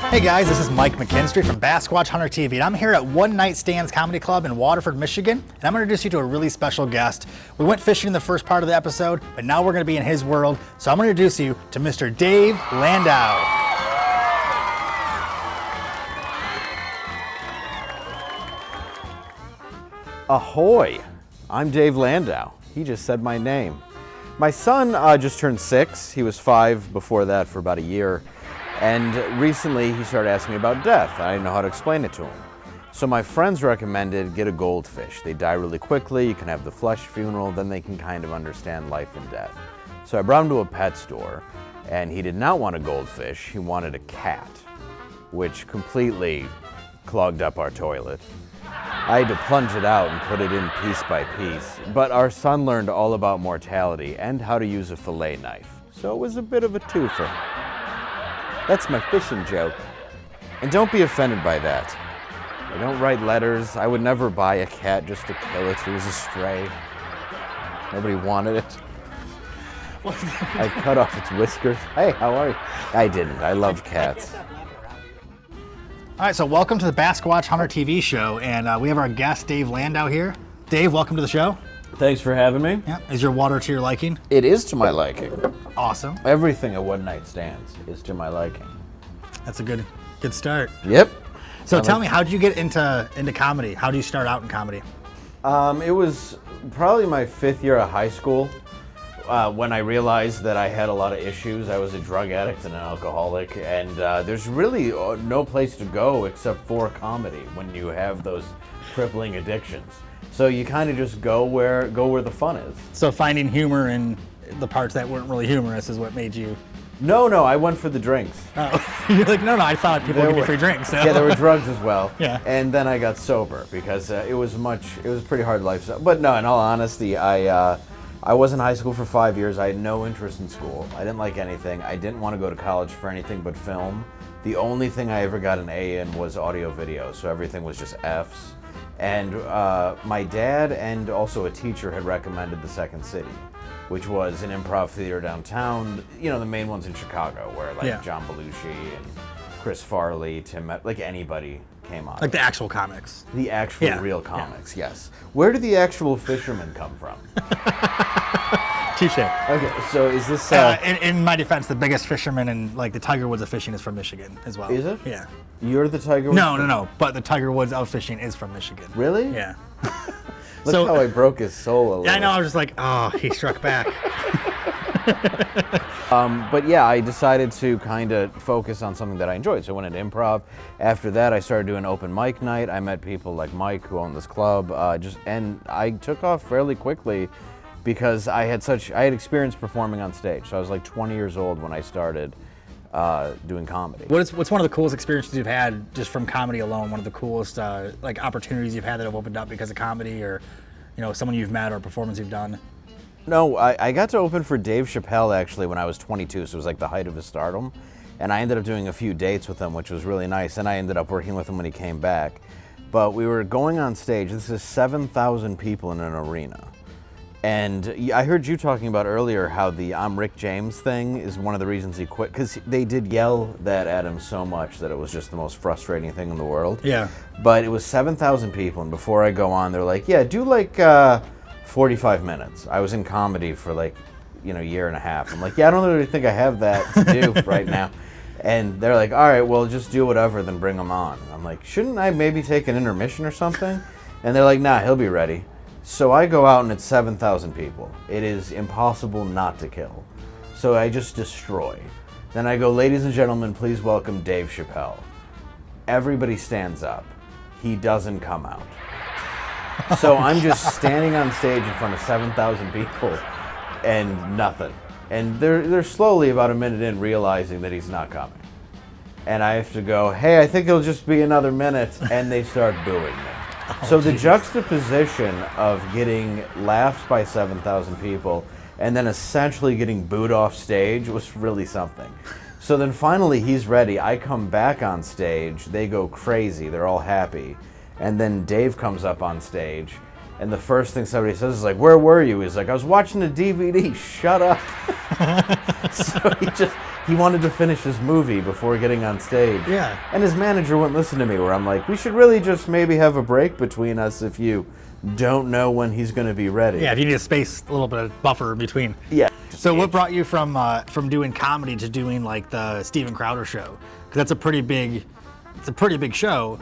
Hey guys, this is Mike McKinstry from Basquatch Hunter TV, and I'm here at One Night Stands Comedy Club in Waterford, Michigan, and I'm going to introduce you to a really special guest. We went fishing in the first part of the episode, but now we're going to be in his world, so I'm going to introduce you to Mr. Dave Landau. Ahoy! I'm Dave Landau. He just said my name. My son just turned 6. He was 5 before that for about a year. And recently he started asking me about death. I didn't know how to explain it to him. So my friends recommended get a goldfish. They die really quickly, you can have the flesh funeral, then they can kind of understand life and death. So I brought him to a pet store, and he did not want a goldfish, he wanted a cat, which completely clogged up our toilet. I had to plunge it out and put it in piece by piece. But our son learned all about mortality and how to use a fillet knife. So it was a bit of a twofer. That's my fishing joke. And don't be offended by that. I don't write letters. I would never buy a cat just to kill it. It was a stray. Nobody wanted it. I cut off its whiskers. Hey, how are you? I didn't. I love cats. All right, so welcome to the Basquatch Hunter TV show, and we have our guest, Dave Landau, here. Dave, welcome to the show. Thanks for having me. Yeah. Is your water to your liking? It is to my liking. Awesome. Everything at One Night Stands is to my liking. That's a good start. Yep. So tell me, how did you get into comedy? How do you start out in comedy? It was probably my 5th year of high school when I realized that I had a lot of issues. I was a drug addict and an alcoholic, and there's really no place to go except for comedy when you have those crippling addictions. So you kind of just go where the fun is. So finding humor in the parts that weren't really humorous is what made you... No, I went for the drinks. Oh, you're like, no, I thought people would give me free drinks. So. Yeah, there were drugs as well. Yeah. And then I got sober because it was a pretty hard lifestyle. But no, in all honesty, I was in high school for 5 years. I had no interest in school. I didn't like anything. I didn't want to go to college for anything but film. The only thing I ever got an A in was audio video, so everything was just Fs. And my dad and also a teacher had recommended the Second City, which was an improv theater downtown, the main ones in Chicago, where John Belushi and Chris Farley, like anybody came on. Like the actual comics. The actual real comics, yes. Where do the actual fishermen come from? Touche. Okay, so is this... in my defense, the biggest fisherman in the Tiger Woods of fishing is from Michigan as well. Is it? Yeah. You're the Tiger Woods? No. But the Tiger Woods of fishing is from Michigan. Really? Yeah. Look how I broke his soul a little. Yeah, I know. I was just like, oh, he struck back. But yeah, I decided to kind of focus on something that I enjoyed. So I went into improv. After that, I started doing open mic night. I met people like Mike, who owned this club. And I took off fairly quickly because I had experience performing on stage. So I was like 20 years old when I started doing comedy. What's one of the coolest experiences you've had just from comedy alone? One of the coolest opportunities you've had that have opened up because of comedy, or someone you've met or a performance you've done? No, I got to open for Dave Chapelle actually when I was 22, so it was like the height of his stardom. And I ended up doing a few dates with him, which was really nice. And I ended up working with him when he came back. But we were going on stage. This is 7,000 people in an arena. And I heard you talking about earlier how the I'm Rick James thing is one of the reasons he quit, because they did yell that at him so much that it was just the most frustrating thing in the world. Yeah. But it was 7,000 people, and before I go on, they're like, yeah, do 45 minutes. I was in comedy for a year and a half. I'm like, yeah, I don't really think I have that to do right now. And they're like, all right, well, just do whatever, then bring him on. I'm like, shouldn't I maybe take an intermission or something? And they're like, nah, he'll be ready. So I go out and it's 7,000 people. It is impossible not to kill. So I just destroy. Then I go, ladies and gentlemen, please welcome Dave Chapelle. Everybody stands up. He doesn't come out. So I'm just standing on stage in front of 7,000 people and nothing. And they're slowly, about a minute in, realizing that he's not coming. And I have to go, hey, I think it'll just be another minute. And they start booing me. So the juxtaposition of getting laughed by 7,000 people and then essentially getting booed off stage was really something. So then finally he's ready. I come back on stage. They go crazy. They're all happy. And then Dave comes up on stage, and the first thing somebody says is like, where were you? He's like, I was watching a DVD. Shut up. So he wanted to finish his movie before getting on stage. Yeah. And his manager wouldn't listen to me, where I'm like, we should really just maybe have a break between us if you don't know when he's going to be ready. Yeah, if you need a space, a little bit of buffer in between. Yeah. So what brought you from doing comedy to doing like the Steven Crowder show? Because that's a pretty big show,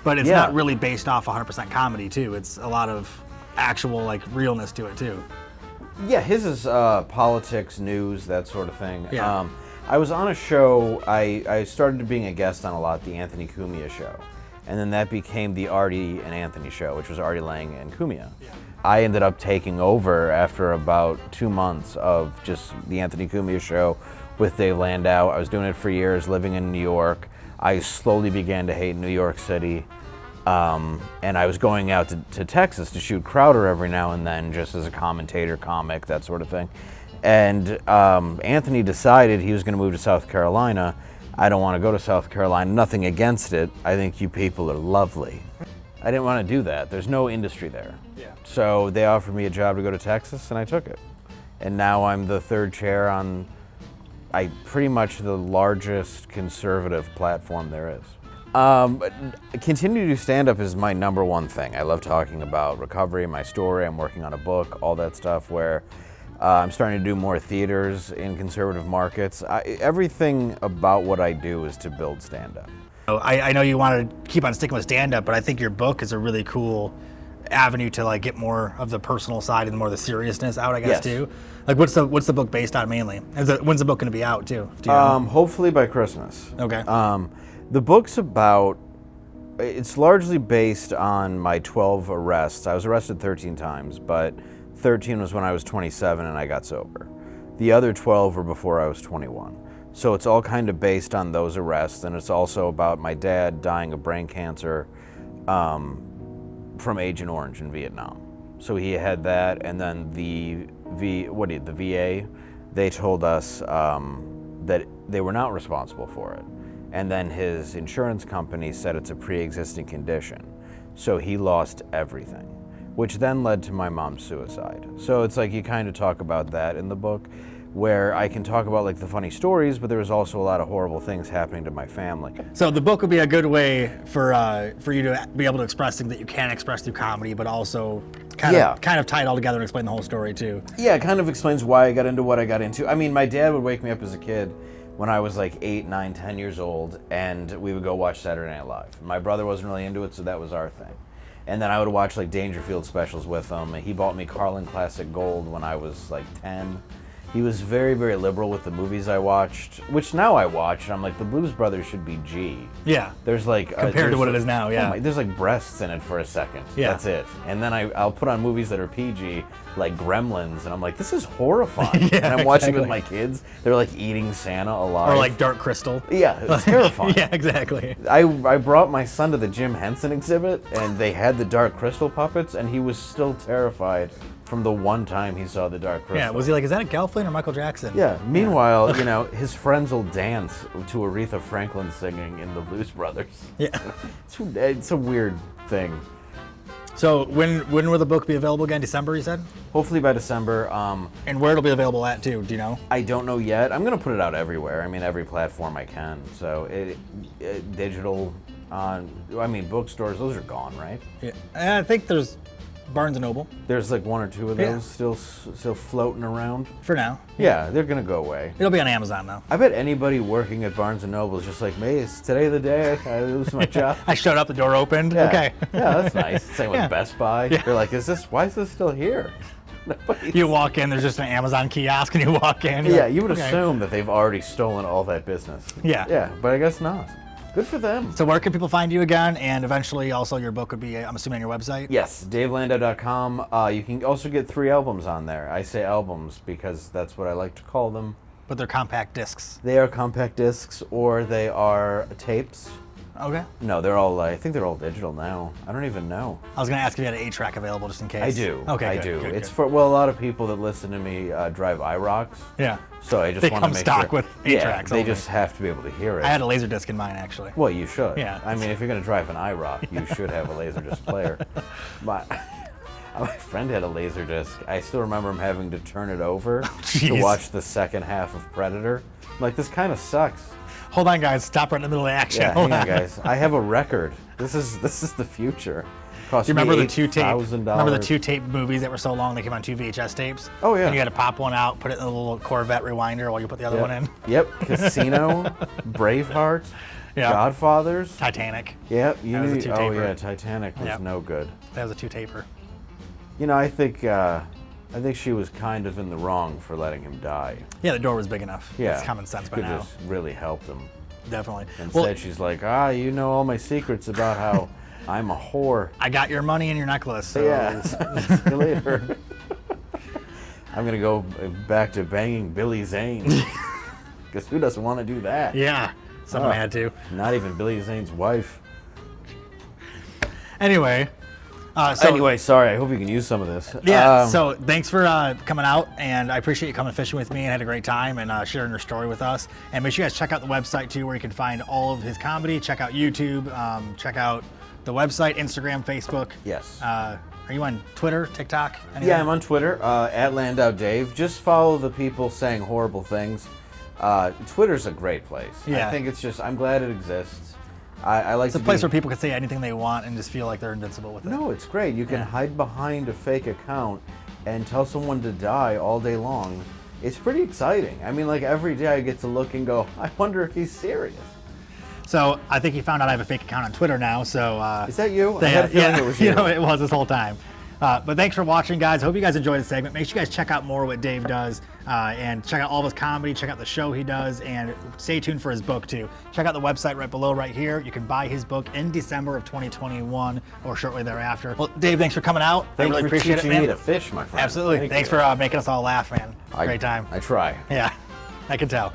but it's not really based off 100% comedy too. It's a lot of actual like realness to it too. Yeah, his is politics, news, that sort of thing. Yeah. I was on a show, I started being a guest on a lot, the Anthony Cumia show. And then that became the Artie and Anthony show, which was Artie Lang and Cumia. Yeah. I ended up taking over after about 2 months of just the Anthony Cumia show with Dave Landau. I was doing it for years, living in New York. I slowly began to hate New York City. And I was going out to Texas to shoot Crowder every now and then, just as a commentator, comic, that sort of thing. And Anthony decided he was going to move to South Carolina. I don't want to go to South Carolina, nothing against it. I think you people are lovely. I didn't want to do that. There's no industry there. Yeah. So they offered me a job to go to Texas, and I took it. And now I'm the third chair on pretty much the largest conservative platform there is. Continue to do stand-up is my number one thing. I love talking about recovery, my story. I'm working on a book, all that stuff, where I'm starting to do more theaters in conservative markets. Everything about what I do is to build stand-up. I know you want to keep on sticking with stand-up, but I think your book is a really cool avenue to like get more of the personal side and more of the seriousness out, I guess, too. Like, what's the book based on mainly? When's the book going to be out too? Do you know? Hopefully by Christmas. Okay. The book's it's largely based on my 12 arrests. I was arrested 13 times, but 13 was when I was 27 and I got sober. The other 12 were before I was 21. So it's all kind of based on those arrests, and it's also about my dad dying of brain cancer from Agent Orange in Vietnam. So he had that, and then the VA, they told us that they were not responsible for it. And then his insurance company said it's a pre-existing condition. So he lost everything, which then led to my mom's suicide. So it's like you kind of talk about that in the book, where I can talk about like the funny stories, but there was also a lot of horrible things happening to my family. So the book would be a good way for you to be able to express things that you can't express through comedy, but also kind of tie it all together and explain the whole story too. Yeah, it kind of explains why I got into what I got into. I mean, my dad would wake me up as a kid when I was like 8, 9, 10 years old, and we would go watch Saturday Night Live. My brother wasn't really into it, so that was our thing. And then I would watch like Dangerfield specials with him. He bought me Carlin Classic Gold when I was like 10. He was very, very liberal with the movies I watched, which now I watch, and I'm like, the Blues Brothers should be G. Yeah. There's like... Compared to what it is now, yeah. There's like breasts in it for a second. Yeah. That's it. And then I'll put on movies that are PG, like Gremlins, and I'm like, this is horrifying. Yeah, and I'm watching with my kids. They're like eating Santa alive. Or like Dark Crystal. Yeah, it's terrifying. Yeah, exactly. I brought my son to the Jim Henson exhibit, and they had the Dark Crystal puppets, and he was still terrified from the one time he saw the Dark Crystal. Yeah, was he like, is that a Gelfling or Michael Jackson? Yeah, meanwhile, you know, his friends will dance to Aretha Franklin singing in the Blues Brothers. Yeah. It's a weird thing. So when will the book be available again? December, you said? Hopefully by December. And where it'll be available at too, do you know? I don't know yet. I'm going to put it out everywhere. I mean, every platform I can. So digital, bookstores, those are gone, right? Yeah, and I think there's Barnes & Noble. There's like one or two of those still floating around. For now. Yeah, they're going to go away. It'll be on Amazon though. I bet anybody working at Barnes & Noble is just like, "Hey, it's today the day I lose my job." I showed up, the door opened. Yeah. Okay. Yeah, that's nice. Same with Best Buy. Yeah. They're like, why is this still here? You walk in, there's just an Amazon kiosk, and you walk in. Yeah, you would assume that they've already stolen all that business. Yeah. Yeah, but I guess not. Good for them. So where can people find you again? And eventually also your book would be, I'm assuming, on your website? Yes, DaveLandau.com. You can also get 3 albums on there. I say albums because that's what I like to call them. But they're compact discs. They are compact discs, or they are tapes. Okay. No, they're all, I think they're all digital now. I don't even know. I was going to ask if you had an 8-track available just in case. I do. Okay, I good, do. Good, it's good. for, well, a lot of people that listen to me drive IROCs. Yeah. So I just They want to come make stock sure. with 8 tracks. They only. just have to be able to hear it. I had a Laserdisc in mine, actually. Well, you should. Yeah. I mean, if you're going to drive an IROC, you should have a Laserdisc player. But My friend had a laser disc. I still remember him having to turn it over to Jeez. watch the second half of Predator. I'm like, this kind of sucks. Hold on, guys. Stop right in the middle of the action. Yeah, hang on, guys. I have a record. This is the future. Cost Do you remember me the two tape? $8,000. Remember the two tape movies that were so long they came on 2 VHS tapes? Oh, yeah. And you had to pop one out, put it in a little Corvette rewinder while you put the other one in. Yep. Casino, Braveheart, Yeah. Godfathers. Titanic. Yep. That was a Oh two-taper. yeah, Titanic was Yep. no good. That was a 2-taper. You know, I think she was kind of in the wrong for letting him die. Yeah, the door was big enough. Yeah, It's common sense by could now. just really helped him. Definitely. Instead, Well, she's like, you know all my secrets about how I'm a whore. I got your money and your necklace. So Yeah. See you later. I'm gonna go back to banging Billy Zane. Because who doesn't want to do that? Yeah, someone Oh. had to. Not even Billy Zane's wife. Anyway. Anyway, sorry. I hope you can use some of this. Yeah, so thanks for coming out, and I appreciate you coming fishing with me and had a great time and sharing your story with us. And make sure you guys check out the website too, where you can find all of his comedy. Check out YouTube, check out the website, Instagram, Facebook. Yes. Are you on Twitter, TikTok? Anything? Yeah, I'm on Twitter, at LANDAU Dave. Just follow the people saying horrible things. Twitter's a great place. Yeah. I think it's just, I'm glad it exists. I like It's a place where people can say anything they want and just feel like they're invincible with it. No, it's great. You can hide behind a fake account and tell someone to die all day long. It's pretty exciting. I mean, like every day I get to look and go, I wonder if he's serious. So I think he found out I have a fake account on Twitter now. So Is that you? I had a feeling it was you. You know, it was this whole time. But thanks for watching, guys. I hope you guys enjoyed the segment. Make sure you guys check out more of what Dave does and check out all of his comedy, check out the show he does, and stay tuned for his book, too. Check out the website right below right here. You can buy his book in December of 2021 or shortly thereafter. Well, Dave, thanks for coming out. I really appreciate it, teaching man. me to fish, my friend. Absolutely. Thank thanks you. for making us all laugh, man. Great time. I try. Yeah, I can tell.